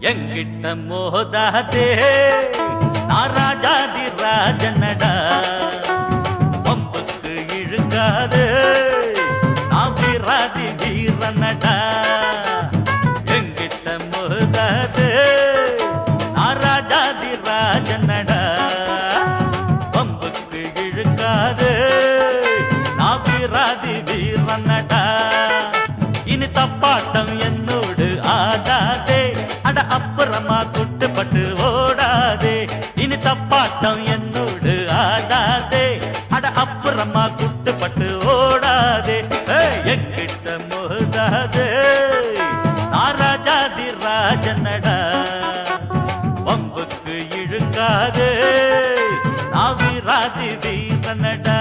எங்கிட்ட மோதாதே நான் ராஜாதி ராஜனடா பம்புக்கு இழுக்காதே நான் வீராதி வீரனடா எங்கிட்ட மோதாதே நான் ராஜாதி ராஜனடா பம்புக்கு இழுக்காதே நான் வீராதி வீரனடா இனி தப்பாட்டம் என்னோடு ஆடாதே அட அப்புறமா குட்டுப்பட்டு ஓடாதே இனி தப்பாட்டம் என்னோடு ஆடாதே அட அப்புறமா குட்டுப்பட்டு ஓடாதே எங்கிட்ட மோதாதே நான் ராஜாதி ராஜனடா வம்புக்கு இழுக்காதே நான் வீராதி வீரனடா